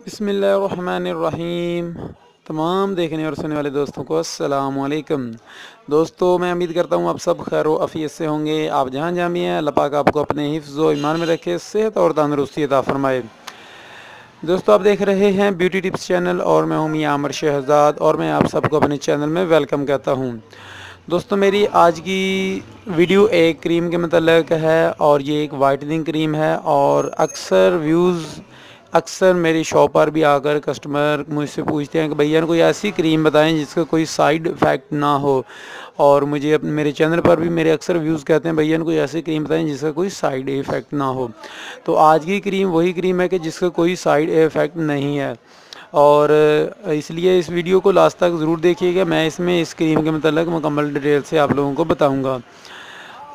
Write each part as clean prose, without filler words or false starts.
बिस्मिल्लाहिर्रहमानिर्रहीम। तमाम देखने और सुनने वाले दोस्तों को अस्सलामुअलैकुम। दोस्तों, मैं उम्मीद करता हूँ आप सब खैर व आफियत से होंगे। आप जहाँ जहाँ भी हैं, अल्लाह पाक आपको अपने हिफ्ज़ व ईमान में रखे, सेहत और तंदरुस्ती अता फरमाए। दोस्तों, आप देख रहे हैं ब्यूटी टिप्स चैनल और मैं हूँ मियां आमर शहजाद और मैं आप सबको अपने चैनल में वेलकम कहता हूँ। दोस्तों, मेरी आज की वीडियो एक क्रीम के मतलब है और ये एक वाइटनिंग क्रीम है। और अक्सर मेरी शॉप पर भी आकर कस्टमर मुझसे पूछते हैं कि भैया कोई ऐसी क्रीम बताएं जिसका कोई साइड इफ़ेक्ट ना हो। और मुझे मेरे चैनल पर भी मेरे अक्सर व्यूज़ कहते हैं भैया कोई ऐसी क्रीम बताएं जिसका कोई साइड इफ़ेक्ट ना हो। तो आज की क्रीम वही क्रीम है कि जिसका कोई साइड इफ़ेक्ट नहीं है। और इसलिए इस वीडियो को लास्ट तक ज़रूर देखिएगा। मैं इसमें इस क्रीम के मतलब मुकम्मल डिटेल से आप लोगों को बताऊंगा।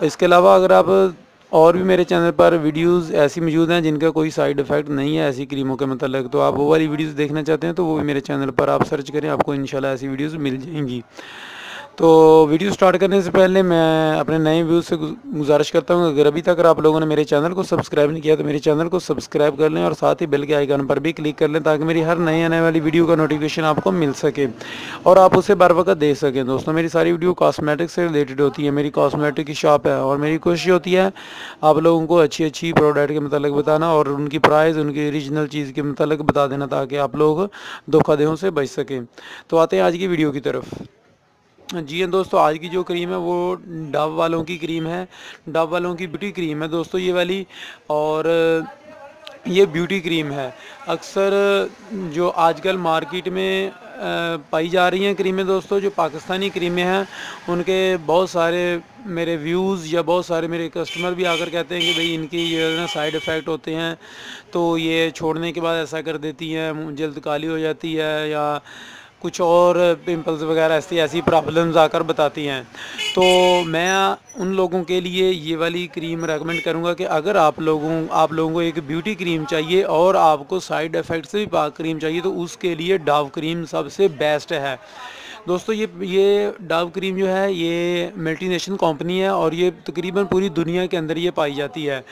इसके अलावा अगर आप और भी मेरे चैनल पर वीडियोस ऐसी मौजूद हैं जिनका कोई साइड इफ़ेक्ट नहीं है ऐसी क्रीमों के मतलब, तो आप वो वाली वीडियोस देखना चाहते हैं तो वो भी मेरे चैनल पर आप सर्च करें, आपको इंशाल्लाह ऐसी वीडियोस मिल जाएंगी। तो वीडियो स्टार्ट करने से पहले मैं अपने नए व्यूज़ से गुजारिश करता हूँ, अगर अभी तक आप लोगों ने मेरे चैनल को सब्सक्राइब नहीं किया तो मेरे चैनल को सब्सक्राइब कर लें और साथ ही बेल के आइकन पर भी क्लिक कर लें ताकि मेरी हर नई आने वाली वीडियो का नोटिफिकेशन आपको मिल सके और आप उसे बर वक्त देख सकें। दोस्तों, मेरी सारी वीडियो कॉस्मेटिक से रिलेटेड होती है। मेरी कॉस्मेटिक की शॉप है और मेरी कोशिश होती है आप लोगों को अच्छी अच्छी प्रोडक्ट के मतलब बताना और उनकी प्राइस, उनकी ओरिजिनल चीज़ के मतलब बता देना ताकि आप लोग धोखाधड़ियों से बच सकें। तो आते हैं आज की वीडियो की तरफ। जी हाँ दोस्तों, आज की जो क्रीम है वो डव वालों की क्रीम है। डव वालों की ब्यूटी क्रीम है दोस्तों ये वाली। और ये ब्यूटी क्रीम है। अक्सर जो आजकल मार्केट में पाई जा रही हैं क्रीमें दोस्तों, जो पाकिस्तानी क्रीमें हैं, उनके बहुत सारे मेरे व्यूज़ या बहुत सारे मेरे कस्टमर भी आकर कहते हैं कि भाई इनकी ये ना साइड इफ़ेक्ट होते हैं, तो ये छोड़ने के बाद ऐसा कर देती हैं, जल्द काली हो जाती है या कुछ और पिंपल्स वगैरह ऐसी ऐसी प्रॉब्लम्स आकर बताती हैं। तो मैं उन लोगों के लिए ये वाली क्रीम रेकमेंड करूँगा कि अगर आप लोगों को एक ब्यूटी क्रीम चाहिए और आपको साइड इफ़ेक्ट से भी पाक क्रीम चाहिए तो उसके लिए डव क्रीम सबसे बेस्ट है। दोस्तों, ये डव क्रीम जो है ये मल्टीनेशनल कंपनी है और ये तकरीबन पूरी दुनिया के अंदर ये पाई जाती है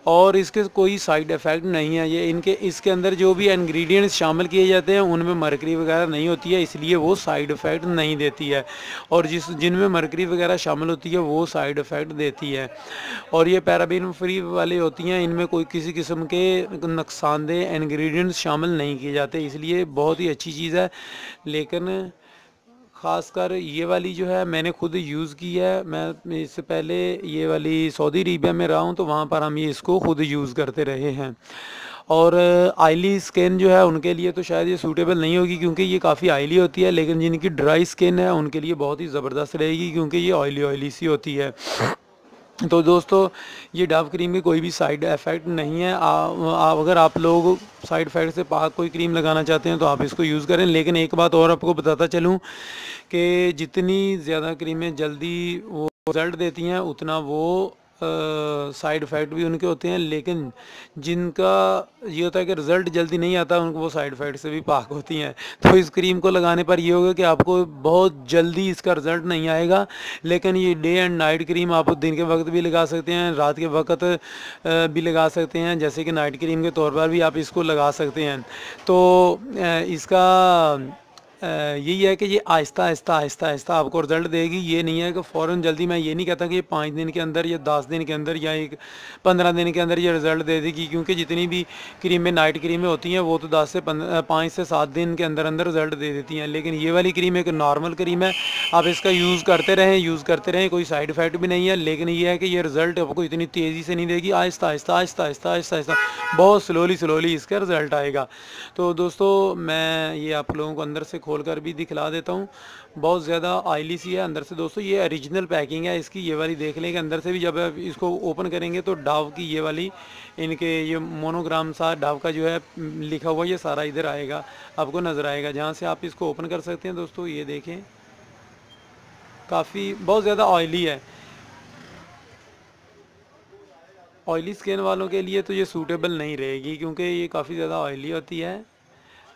और इसके कोई साइड इफ़ेक्ट नहीं है। ये इसके अंदर जो भी इंग्रेडिएंट्स शामिल किए जाते हैं उनमें मरकरी वगैरह नहीं होती है, इसलिए वो साइड इफ़ेक्ट नहीं देती है। और जिनमें मरकरी वगैरह शामिल होती है वो साइड इफ़ेक्ट देती है। और ये पैराबेन फ्री वाली होती हैं, इनमें कोई किसी किस्म के नुकसानदेह इंग्रेडिएंट्स शामिल नहीं किए जाते, इसलिए बहुत ही अच्छी चीज़ है। लेकिन ख़ासकर ये वाली जो है मैंने खुद यूज़ की है। मैं इससे पहले ये वाली सऊदी अरेबिया में रहा हूँ तो वहाँ पर हम ये इसको खुद यूज़ करते रहे हैं। और आयली स्किन जो है उनके लिए तो शायद ये सूटेबल नहीं होगी क्योंकि ये काफ़ी आयली होती है, लेकिन जिनकी ड्राई स्किन है उनके लिए बहुत ही ज़बरदस्त रहेगी क्योंकि ये ऑयली ऑयली सी होती है। तो दोस्तों, ये डव क्रीम की कोई भी साइड इफ़ेक्ट नहीं है। अगर आप लोग साइड इफ़ेक्ट से पाक कोई क्रीम लगाना चाहते हैं तो आप इसको यूज़ करें। लेकिन एक बात और आपको बताता चलूँ कि जितनी ज़्यादा क्रीमें जल्दी वो रिज़ल्ट देती हैं उतना वो साइड इफ़ेक्ट भी उनके होते हैं। लेकिन जिनका ये होता है कि रिज़ल्ट जल्दी नहीं आता उनको वो साइड इफ़ेक्ट से भी पाक होती हैं। तो इस क्रीम को लगाने पर ये होगा कि आपको बहुत जल्दी इसका रिज़ल्ट नहीं आएगा। लेकिन ये डे एंड नाइट क्रीम आप दिन के वक्त भी लगा सकते हैं, रात के वक्त भी लगा सकते हैं, जैसे कि नाइट क्रीम के तौर पर भी आप इसको लगा सकते हैं। तो इसका यही है कि ये आहिस्ता आहिस्ता आहिस्ता आहिस्ता आपको रिज़ल्ट देगी। ये नहीं है कि फ़ौरन जल्दी। मैं ये नहीं कहता कि ये 5 दिन के अंदर या 10 दिन के अंदर या 15 दिन के अंदर ये रिज़ल्ट दे देगी, क्योंकि जितनी भी क्रीमें नाइट क्रीमें होती हैं वो तो 5 से 7 दिन के अंदर अंदर रिज़ल्ट दे देती हैं। लेकिन ये वाली क्रीम एक नॉर्मल क्रीम है, आप इसका यूज़ करते रहें, कोई साइड इफ़ेक्ट भी नहीं है। लेकिन ये है कि ये रिज़ल्ट आपको इतनी तेज़ी से नहीं देगी, आहिस्ता आहिस्ता आहिस्ता आहिस्ता आहिस्ता आहिस्ता बहुत स्लोली इसका रिज़ल्ट आएगा। तो दोस्तों, मैं ये आप लोगों को अंदर से खोल कर भी दिखला देता हूँ। बहुत ज़्यादा ऑयली सी है अंदर से दोस्तों। ये ओरिजिनल पैकिंग है इसकी, ये वाली देख लें कि अंदर से भी जब आप इसको ओपन करेंगे तो डव की ये वाली इनके ये मोनोग्राम सा डव का जो है लिखा हुआ ये सारा इधर आएगा, आपको नज़र आएगा जहाँ से आप इसको ओपन कर सकते हैं। दोस्तों, ये देखें काफ़ी बहुत ज़्यादा ऑयली है। ऑयली स्किन वालों के लिए तो ये सूटेबल नहीं रहेगी क्योंकि ये काफ़ी ज़्यादा ऑयली होती है।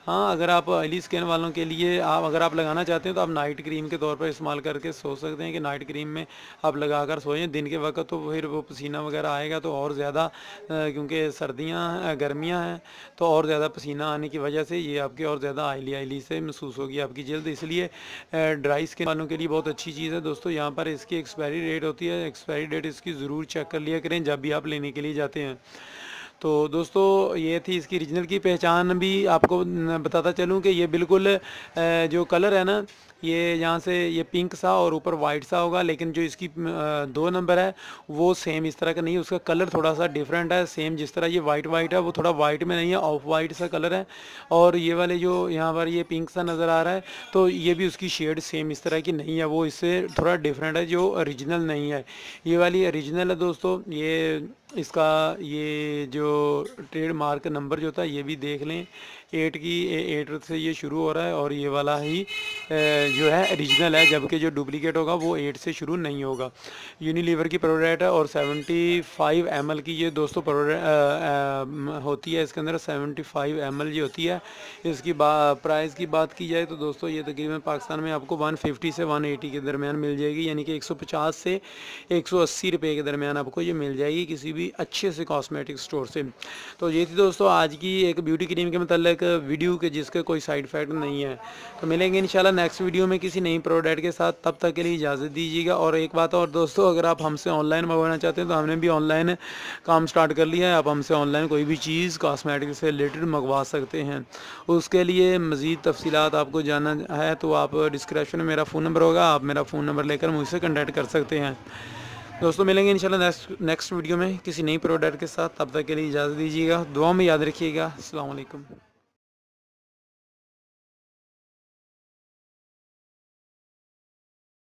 हाँ, अगर आप ऑयली स्किन वालों के लिए अगर आप लगाना चाहते हैं तो आप नाइट क्रीम के तौर पर इस्तेमाल करके सो सकते हैं कि नाइट क्रीम में आप लगाकर सोएं। दिन के वक्त तो फिर वो पसीना वगैरह आएगा तो और ज़्यादा, क्योंकि सर्दियाँ गर्मियाँ हैं तो और ज़्यादा पसीना आने की वजह से ये आपके और ज़्यादा ऑयली से महसूस होगी आपकी जल्द। इसलिए ड्राई स्किन वालों के लिए बहुत अच्छी चीज़ है दोस्तों। यहाँ पर इसकी एक्सपायरी डेट होती है, एक्सपायरी डेट इसकी ज़रूर चेक कर लिया करें जब भी आप लेने के लिए जाते हैं। तो दोस्तों ये थी इसकी ओरिजिनल की पहचान। भी आपको बताता चलूँ कि ये बिल्कुल जो कलर है ना, ये यहाँ से ये पिंक सा और ऊपर वाइट सा होगा, लेकिन जो इसकी 2 नंबर है वो सेम इस तरह का नहीं है, उसका कलर थोड़ा सा डिफरेंट है। सेम जिस तरह ये वाइट है वो थोड़ा वाइट में नहीं है, ऑफ वाइट सा कलर है। और ये वाले जो यहाँ पर ये पिंक सा नज़र आ रहा है तो ये भी उसकी शेड सेम इस तरह की नहीं है, वो इससे थोड़ा डिफरेंट है, जो ओरिजिनल नहीं है। ये वाली ओरिजिनल है दोस्तों। ये इसका ये जो ट्रेडमार्क नंबर जो था ये भी देख लें, 8 से ये शुरू हो रहा है और ये वाला ही जो है ओरिजिनल है, जबकि जो डुप्लीकेट होगा वो 8 से शुरू नहीं होगा। यूनिलीवर की प्रोडक्ट है और 75 ml की ये दोस्तों प्रोडक्ट होती है। इसके अंदर 75 ml ये होती है। इसकी प्राइस की बात की जाए तो दोस्तों ये तकरीबन पाकिस्तान में आपको 150 से 180 के दरमियान मिल जाएगी, यानी कि 150 से 180 रुपये के दरमियान आपको ये मिल जाएगी किसी भी अच्छे से कॉस्मेटिक स्टोर से। तो ये थी दोस्तों आज की एक ब्यूटी क्रीम के मतलब वीडियो के जिसका कोई साइड इफेक्ट नहीं है। तो मिलेंगे इंशाल्लाह नेक्स्ट वीडियो में किसी नई प्रोडक्ट के साथ, तब तक के लिए इजाज़त दीजिएगा। और एक बात और दोस्तों, अगर आप हमसे ऑनलाइन मंगवाना चाहते हैं तो हमने भी ऑनलाइन काम स्टार्ट कर लिया है। आप हमसे ऑनलाइन कोई भी चीज़ कॉस्मेटिक से रिलेटेड मंगवा सकते हैं। उसके लिए मज़ीद तफसीलात आपको जानना है तो आप डिस्क्रिप्शन में मेरा फ़ोन नंबर होगा, आप मेरा फ़ोन नंबर लेकर मुझसे कॉन्टैक्ट कर सकते हैं। दोस्तों मिलेंगे इंशाल्लाह नेक्स्ट वीडियो में किसी नई प्रोडक्ट के साथ, तब तक के लिए इजाज़त दीजिएगा। दुआ में याद रखिएगा। अस्सलाम वालेकुम।